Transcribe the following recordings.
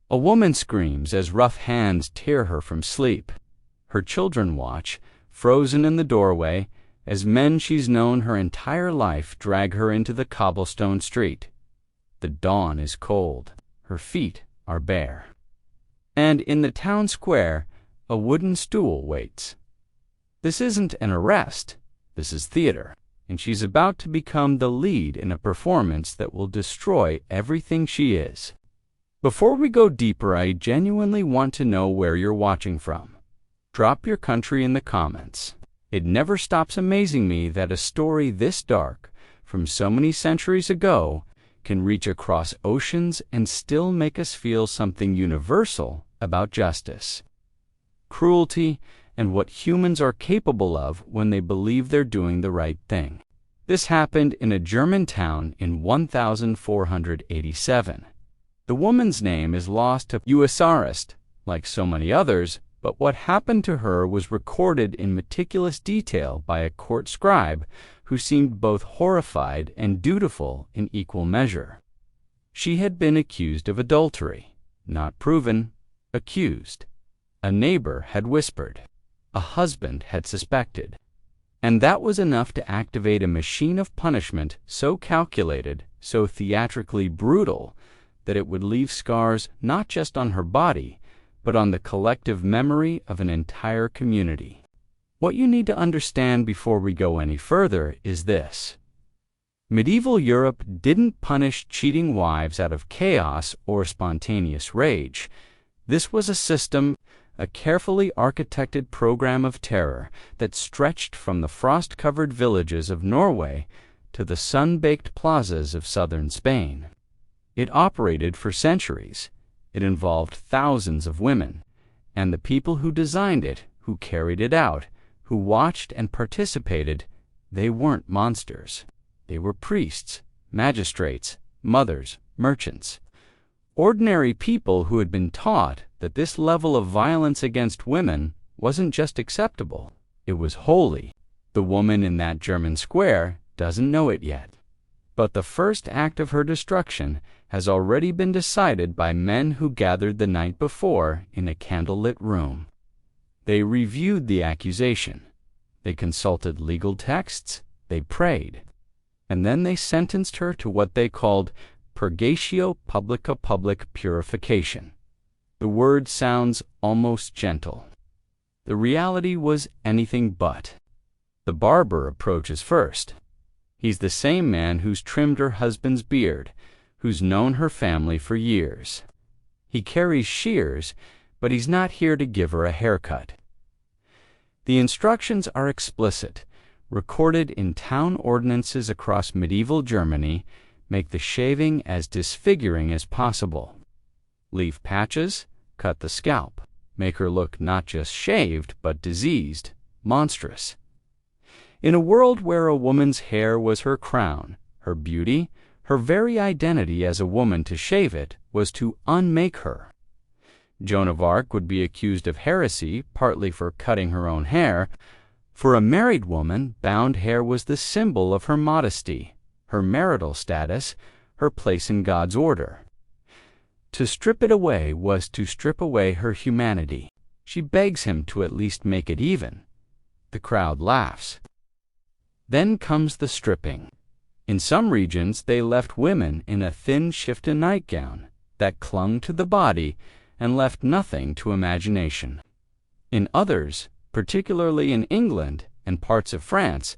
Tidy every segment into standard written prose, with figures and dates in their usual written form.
A woman screams as rough hands tear her from sleep. Her children watch, frozen in the doorway, as men she's known her entire life drag her into the cobblestone street. The dawn is cold. Her feet are bare. And in the town square, a wooden stool waits. This isn't an arrest. This is theater, and she's about to become the lead in a performance that will destroy everything she is. Before we go deeper, I genuinely want to know where you're watching from. Drop your country in the comments. It never stops amazing me that a story this dark, from so many centuries ago, can reach across oceans and still make us feel something universal about justice, cruelty, and what humans are capable of when they believe they're doing the right thing. This happened in a German town in 1487. The woman's name is lost to USarist, like so many others, but what happened to her was recorded in meticulous detail by a court scribe who seemed both horrified and dutiful in equal measure. She had been accused of adultery, not proven, accused. A neighbor had whispered. A husband had suspected. And that was enough to activate a machine of punishment so calculated, so theatrically brutal, that it would leave scars not just on her body, but on the collective memory of an entire community. What you need to understand before we go any further is this. Medieval Europe didn't punish cheating wives out of chaos or spontaneous rage. This was a system, a carefully architected program of terror that stretched from the frost-covered villages of Norway to the sun-baked plazas of southern Spain. It operated for centuries. It involved thousands of women, and the people who designed it, who carried it out, who watched and participated, they weren't monsters. They were priests, magistrates, mothers, merchants. Ordinary people who had been taught that this level of violence against women wasn't just acceptable, it was holy. The woman in that German square doesn't know it yet. But the first act of her destruction has already been decided by men who gathered the night before in a candlelit room. They reviewed the accusation. They consulted legal texts. They prayed. And then they sentenced her to what they called purgatio publica, public purification. The word sounds almost gentle. The reality was anything but. The barber approaches first. He's the same man who's trimmed her husband's beard, who's known her family for years. He carries shears, but he's not here to give her a haircut. The instructions are explicit, recorded in town ordinances across medieval Germany, make the shaving as disfiguring as possible. Leave patches, cut the scalp, make her look not just shaved, but diseased, monstrous. In a world where a woman's hair was her crown, her beauty, her very identity as a woman, to shave it was to unmake her. Joan of Arc would be accused of heresy, partly for cutting her own hair. For a married woman, bound hair was the symbol of her modesty, her marital status, her place in God's order. To strip it away was to strip away her humanity. She begs him to at least make it even. The crowd laughs. Then comes the stripping. In some regions, they left women in a thin shifted nightgown that clung to the body and left nothing to imagination. In others, particularly in England and parts of France,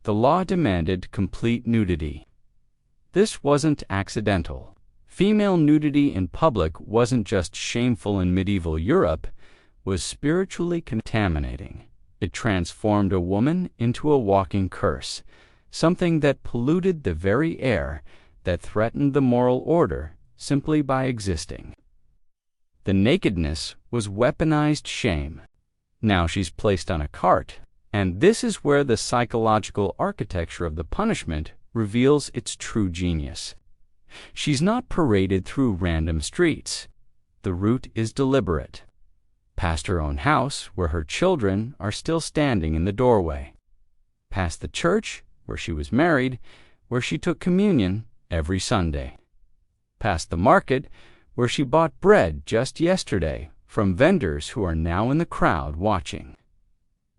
the law demanded complete nudity. This wasn't accidental. Female nudity in public wasn't just shameful in medieval Europe, was spiritually contaminating. It transformed a woman into a walking curse, something that polluted the very air, that threatened the moral order simply by existing. The nakedness was weaponized shame. Now she's placed on a cart, and this is where the psychological architecture of the punishment reveals its true genius. She's not paraded through random streets. The route is deliberate. Past her own house, where her children are still standing in the doorway. Past the church, where she was married, where she took communion every Sunday. Past the market, where she bought bread just yesterday from vendors who are now in the crowd watching.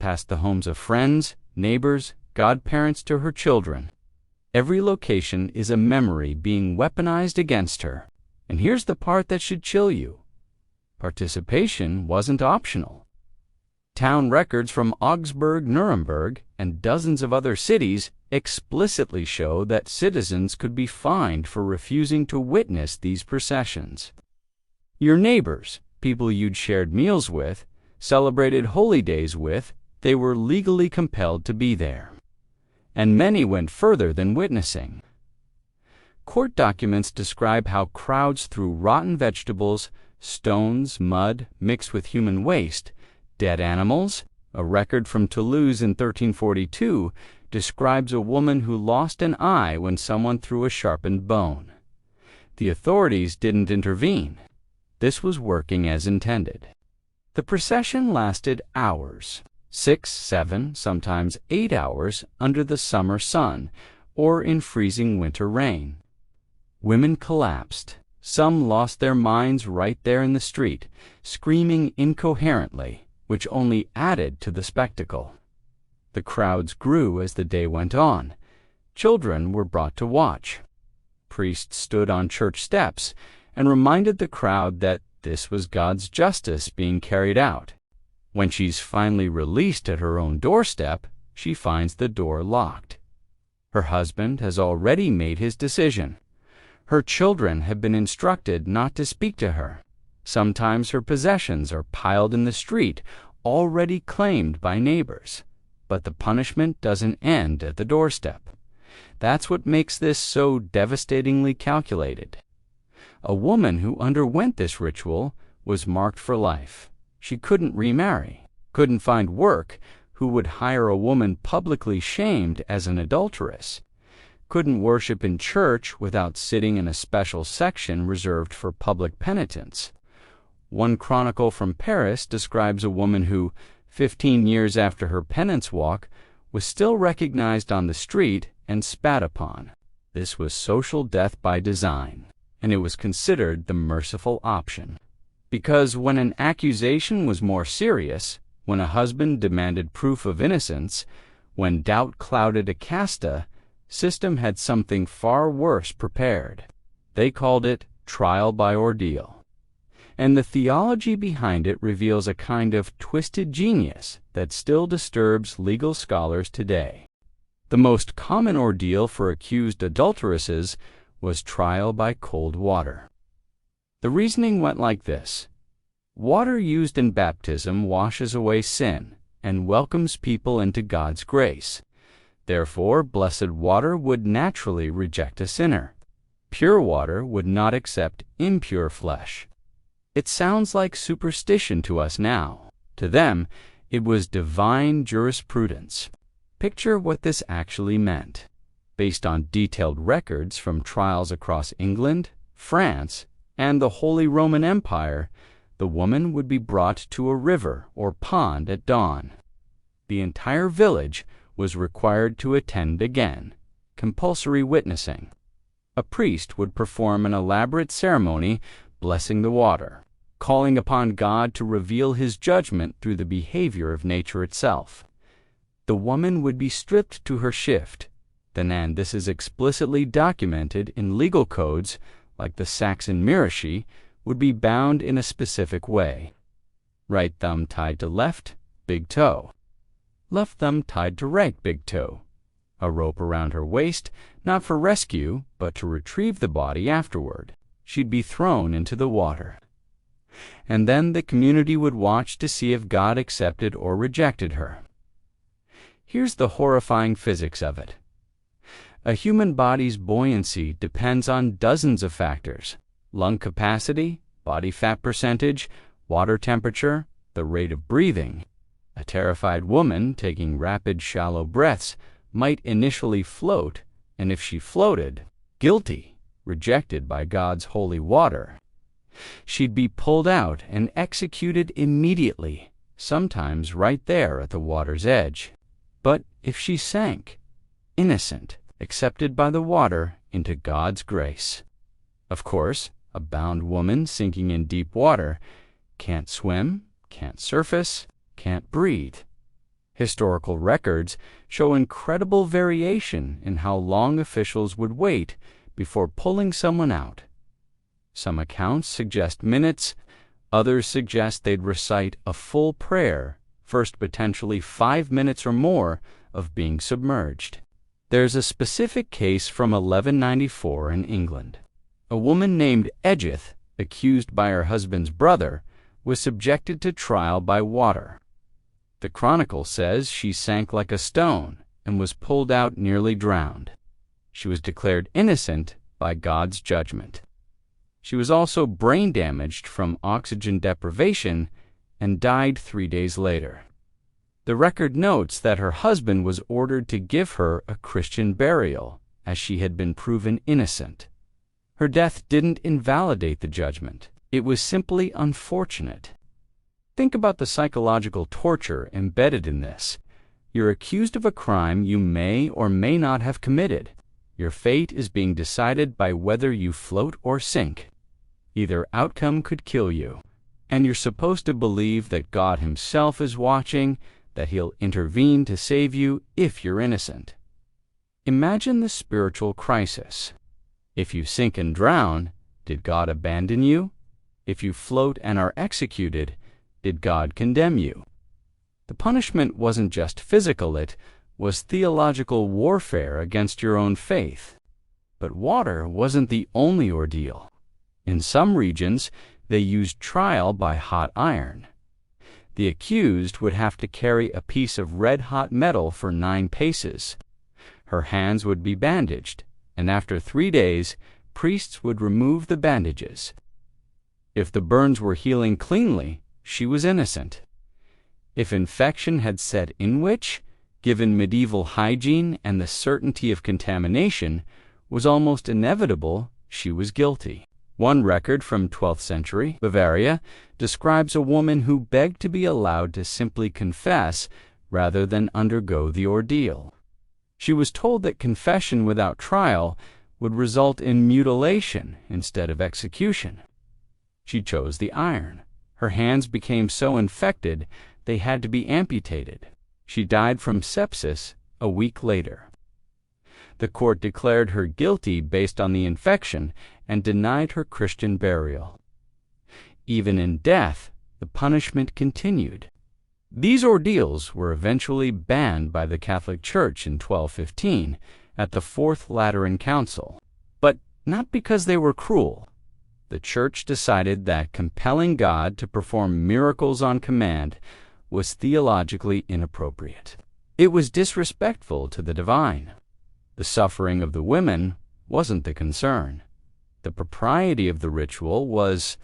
Past the homes of friends, neighbors, godparents to her children. Every location is a memory being weaponized against her. And here's the part that should chill you. Participation wasn't optional. Town records from Augsburg, Nuremberg, and dozens of other cities explicitly show that citizens could be fined for refusing to witness these processions. Your neighbors, people you'd shared meals with, celebrated holy days with, they were legally compelled to be there. And many went further than witnessing. Court documents describe how crowds threw rotten vegetables, stones, mud mixed with human waste, dead animals. A record from Toulouse in 1342 describes a woman who lost an eye when someone threw a sharpened bone. The authorities didn't intervene. This was working as intended. The procession lasted hours, 6, 7, sometimes 8 hours under the summer sun or in freezing winter rain. Women collapsed. Some lost their minds right there in the street, screaming incoherently, which only added to the spectacle. The crowds grew as the day went on. Children were brought to watch. Priests stood on church steps and reminded the crowd that this was God's justice being carried out. When she's finally released at her own doorstep, she finds the door locked. Her husband has already made his decision. Her children have been instructed not to speak to her. Sometimes her possessions are piled in the street, already claimed by neighbors. But the punishment doesn't end at the doorstep. That's what makes this so devastatingly calculated. A woman who underwent this ritual was marked for life. She couldn't remarry, couldn't find work, who would hire a woman publicly shamed as an adulteress, couldn't worship in church without sitting in a special section reserved for public penitents. One chronicle from Paris describes a woman who, 15 years after her penance walk, was still recognized on the street and spat upon. This was social death by design, and it was considered the merciful option. Because when an accusation was more serious, when a husband demanded proof of innocence, when doubt clouded a casta, system had something far worse prepared. They called it trial by ordeal. And the theology behind it reveals a kind of twisted genius that still disturbs legal scholars today. The most common ordeal for accused adulteresses was trial by cold water. The reasoning went like this. Water used in baptism washes away sin and welcomes people into God's grace. Therefore, blessed water would naturally reject a sinner. Pure water would not accept impure flesh. It sounds like superstition to us now. To them, it was divine jurisprudence. Picture what this actually meant. Based on detailed records from trials across England, France, and the Holy Roman Empire, the woman would be brought to a river or pond at dawn. The entire village was required to attend again, compulsory witnessing. A priest would perform an elaborate ceremony blessing the water, calling upon God to reveal his judgment through the behavior of nature itself. The woman would be stripped to her shift. And this is explicitly documented in legal codes like the Saxon Mirashi, would be bound in a specific way. Right thumb tied to left, big toe. Left thumb tied to right, big toe. A rope around her waist, not for rescue, but to retrieve the body afterward. She'd be thrown into the water. And then the community would watch to see if God accepted or rejected her. Here's the horrifying physics of it. A human body's buoyancy depends on dozens of factors: lung capacity, body fat percentage, water temperature, the rate of breathing. A terrified woman taking rapid, shallow breaths might initially float, and if she floated, guilty, rejected by God's holy water, she'd be pulled out and executed immediately, sometimes right there at the water's edge. But if she sank, innocent, accepted by the water into God's grace. Of course, a bound woman sinking in deep water, can't swim, can't surface, can't breathe. Historical records show incredible variation in how long officials would wait before pulling someone out. Some accounts suggest minutes, others suggest they'd recite a full prayer, first potentially 5 minutes or more of being submerged. There's a specific case from 1194 in England. A woman named Edgith, accused by her husband's brother, was subjected to trial by water. The Chronicle says she sank like a stone and was pulled out nearly drowned. She was declared innocent by God's judgment. She was also brain damaged from oxygen deprivation and died 3 days later. The record notes that her husband was ordered to give her a Christian burial, as she had been proven innocent. Her death didn't invalidate the judgment. It was simply unfortunate. Think about the psychological torture embedded in this. You're accused of a crime you may or may not have committed. Your fate is being decided by whether you float or sink. Either outcome could kill you. And you're supposed to believe that God Himself is watching, that He'll intervene to save you if you're innocent. Imagine the spiritual crisis. If you sink and drown, did God abandon you? If you float and are executed, did God condemn you? The punishment wasn't just physical, it was theological warfare against your own faith. But water wasn't the only ordeal. In some regions, they used trial by hot iron. The accused would have to carry a piece of red-hot metal for 9 paces. Her hands would be bandaged, and after 3 days, priests would remove the bandages. If the burns were healing cleanly, she was innocent. If infection had set in, which, given medieval hygiene and the certainty of contamination, was almost inevitable, she was guilty. One record from 12th century Bavaria describes a woman who begged to be allowed to simply confess rather than undergo the ordeal. She was told that confession without trial would result in mutilation instead of execution. She chose the iron. Her hands became so infected they had to be amputated. She died from sepsis a week later. The court declared her guilty based on the infection and denied her Christian burial. Even in death, the punishment continued. These ordeals were eventually banned by the Catholic Church in 1215 at the Fourth Lateran Council, but not because they were cruel. The Church decided that compelling God to perform miracles on command was theologically inappropriate. It was disrespectful to the divine. The suffering of the women wasn't the concern. The propriety of the ritual was,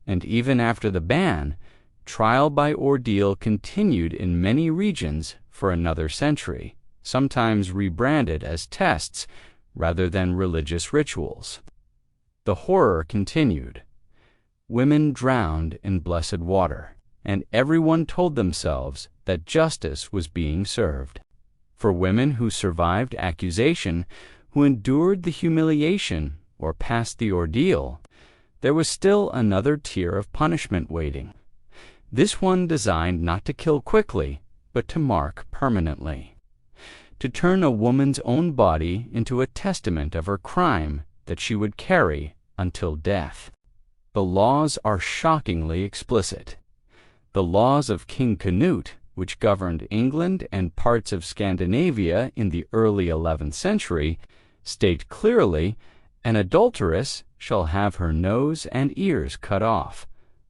and even after the ban, trial by ordeal continued in many regions for another century, sometimes rebranded as tests rather than religious rituals. The horror continued. Women drowned in blessed water, and everyone told themselves that justice was being served. For women who survived accusation, who endured the humiliation or passed the ordeal, there was still another tier of punishment waiting. This one designed not to kill quickly, but to mark permanently. To turn a woman's own body into a testament of her crime that she would carry until death. The laws are shockingly explicit. The laws of King Canute, which governed England and parts of Scandinavia in the early 11th century, state clearly, an adulteress shall have her nose and ears cut off,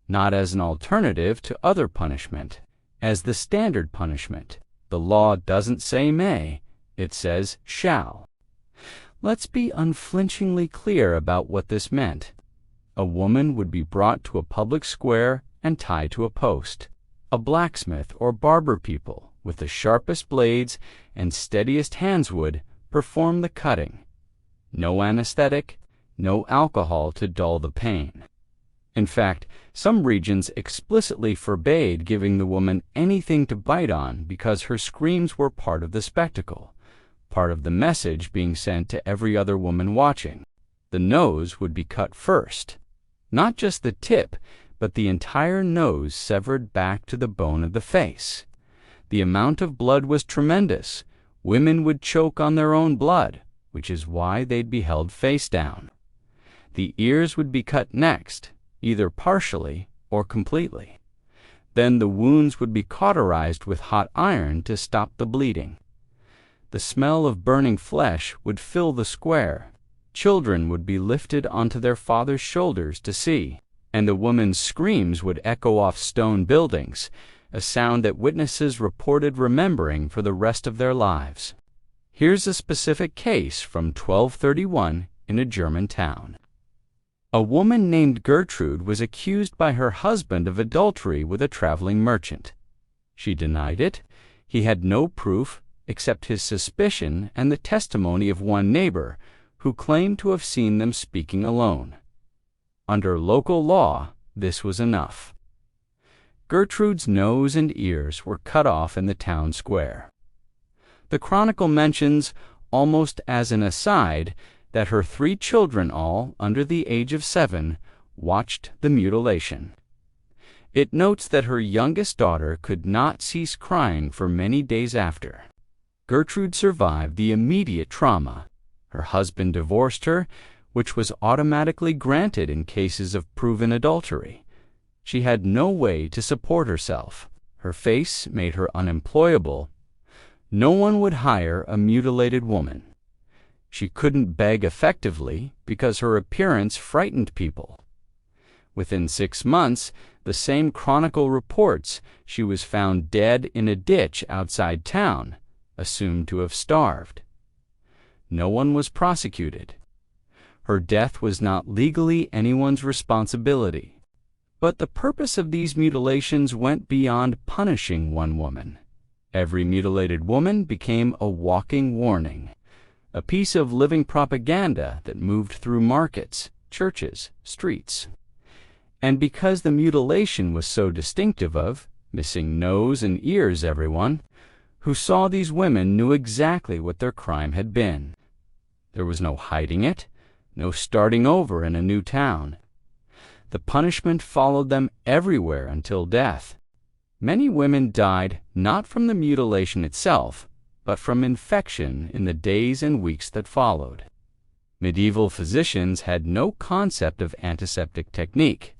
not as an alternative to other punishment, as the standard punishment. The law doesn't say may, it says shall. Let's be unflinchingly clear about what this meant. A woman would be brought to a public square and tied to a post. A blacksmith or barber people, with the sharpest blades and steadiest hands, would perform the cutting. No anesthetic, no alcohol to dull the pain. In fact, some regions explicitly forbade giving the woman anything to bite on because her screams were part of the spectacle, part of the message being sent to every other woman watching. The nose would be cut first. not just the tip, but the entire nose severed back to the bone of the face. The amount of blood was tremendous. Women would choke on their own blood, which is why they'd be held face down. The ears would be cut next, either partially or completely. Then the wounds would be cauterized with hot iron to stop the bleeding. The smell of burning flesh would fill the square. Children would be lifted onto their father's shoulders to see, and the woman's screams would echo off stone buildings, a sound that witnesses reported remembering for the rest of their lives. Here's a specific case from 1231 in a German town. A woman named Gertrude was accused by her husband of adultery with a traveling merchant. She denied it. He had no proof except his suspicion and the testimony of one neighbor who claimed to have seen them speaking alone. Under local law, this was enough. Gertrude's nose and ears were cut off in the town square. The chronicle mentions, almost as an aside, that her 3 children, all under the age of 7, watched the mutilation. It notes that her youngest daughter could not cease crying for many days after. Gertrude survived the immediate trauma. Her husband divorced her, which was automatically granted in cases of proven adultery. She had no way to support herself. Her face made her unemployable. No one would hire a mutilated woman. She couldn't beg effectively because her appearance frightened people. Within 6 months, the same chronicle reports she was found dead in a ditch outside town, assumed to have starved. No one was prosecuted. Her death was not legally anyone's responsibility. But the purpose of these mutilations went beyond punishing one woman. Every mutilated woman became a walking warning, a piece of living propaganda that moved through markets, churches, streets. And because the mutilation was so distinctive of, missing nose and ears, everyone who saw these women knew exactly what their crime had been. There was no hiding it, no starting over in a new town. The punishment followed them everywhere until death. Many women died not from the mutilation itself, but from infection in the days and weeks that followed. Medieval physicians had no concept of antiseptic technique.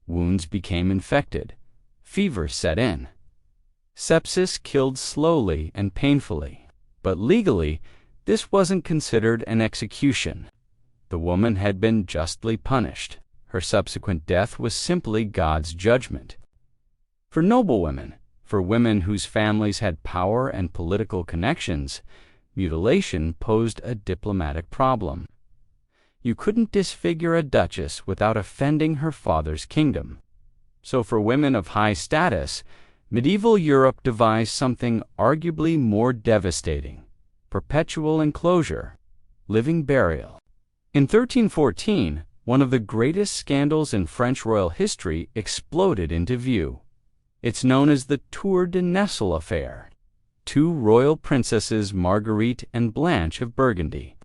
Wounds became infected. Fever set in. Sepsis killed slowly and painfully, but legally, this wasn't considered an execution. The woman had been justly punished. Her subsequent death was simply God's judgment. For noblewomen, for women whose families had power and political connections, mutilation posed a diplomatic problem. You couldn't disfigure a duchess without offending her father's kingdom. So for women of high status, medieval Europe devised something arguably more devastating: perpetual enclosure, living burial. In 1314, one of the greatest scandals in French royal history exploded into view. It's known as the Tour de Nesle affair. 2 royal princesses, Marguerite and Blanche of Burgundy,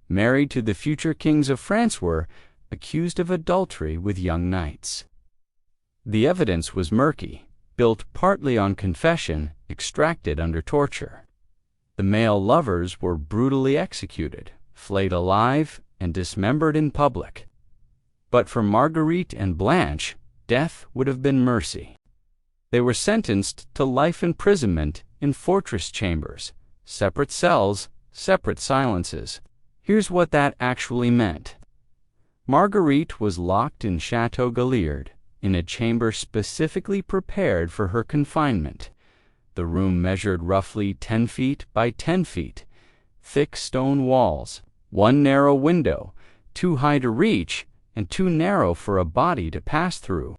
married to the future kings of France, were accused of adultery with young knights. The evidence was murky, built partly on confession, extracted under torture. The male lovers were brutally executed, flayed alive, and dismembered in public. But for Marguerite and Blanche, death would have been mercy. They were sentenced to life imprisonment in fortress chambers, separate cells, separate silences. Here's what that actually meant. Marguerite was locked in Chateau Galliard, in a chamber specifically prepared for her confinement. The room measured roughly 10 feet by 10 feet, thick stone walls, 1 narrow window, too high to reach and too narrow for a body to pass through.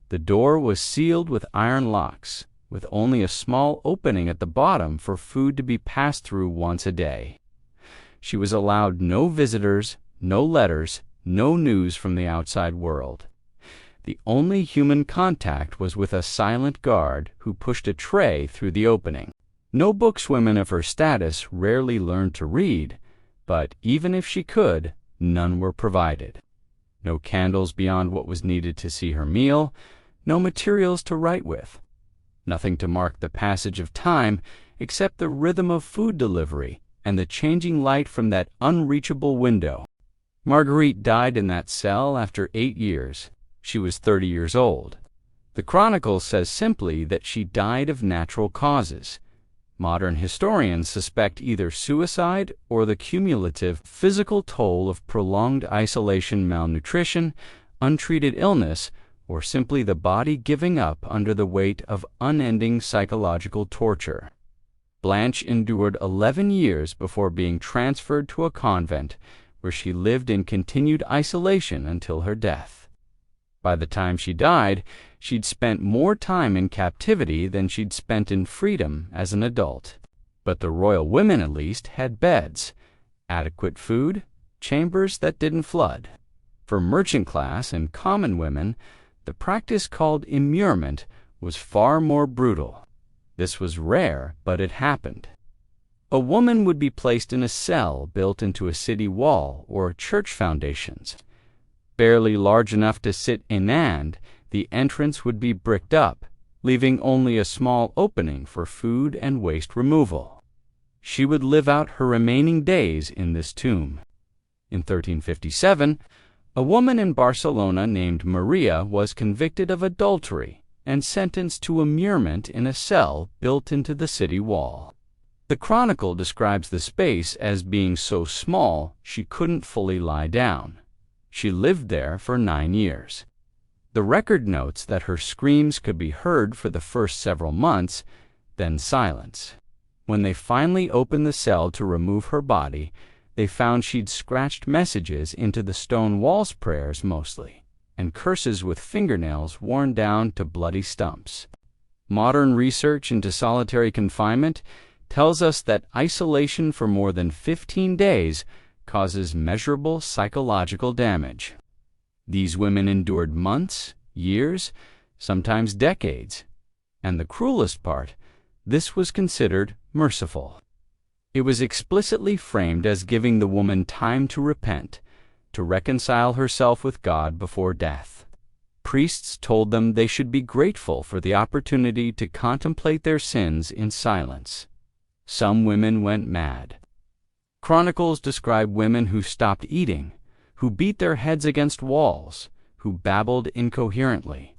The door was sealed with iron locks, with only a small opening at the bottom for food to be passed through once a day. She was allowed no visitors, no letters, no news from the outside world. The only human contact was with a silent guard who pushed a tray through the opening. No bookswomen of her status rarely learned to read, but even if she could, none were provided. No candles beyond what was needed to see her meal, no materials to write with, nothing to mark the passage of time except the rhythm of food delivery and the changing light from that unreachable window. Marguerite died in that cell after 8 years. She was 30 years old. The Chronicle says simply that she died of natural causes. Modern historians suspect either suicide or the cumulative physical toll of prolonged isolation, malnutrition, untreated illness, or simply the body giving up under the weight of unending psychological torture. Blanche endured 11 years before being transferred to a convent where she lived in continued isolation until her death. By the time she died, she'd spent more time in captivity than she'd spent in freedom as an adult. But the royal women, at least, had beds, adequate food, chambers that didn't flood. For merchant class and common women, the practice called immurement was far more brutal. This was rare, but it happened. A woman would be placed in a cell built into a city wall or church foundations. Barely large enough to sit inand, the entrance would be bricked up, leaving only a small opening for food and waste removal. She would live out her remaining days in this tomb. In 1357, a woman in Barcelona named Maria was convicted of adultery and sentenced to immurement in a cell built into the city wall. The Chronicle describes the space as being so small she couldn't fully lie down. She lived there for 9 years. The record notes that her screams could be heard for the first several months, then silence. When they finally opened the cell to remove her body, they found she'd scratched messages into the stone walls, prayers mostly, and curses with fingernails worn down to bloody stumps. Modern research into solitary confinement tells us that isolation for more than 15 days causes measurable psychological damage. These women endured months, years, sometimes decades. And the cruelest part, this was considered merciful. It was explicitly framed as giving the woman time to repent, to reconcile herself with God before death. Priests told them they should be grateful for the opportunity to contemplate their sins in silence. Some women went mad. Chronicles describe women who stopped eating, who beat their heads against walls, who babbled incoherently.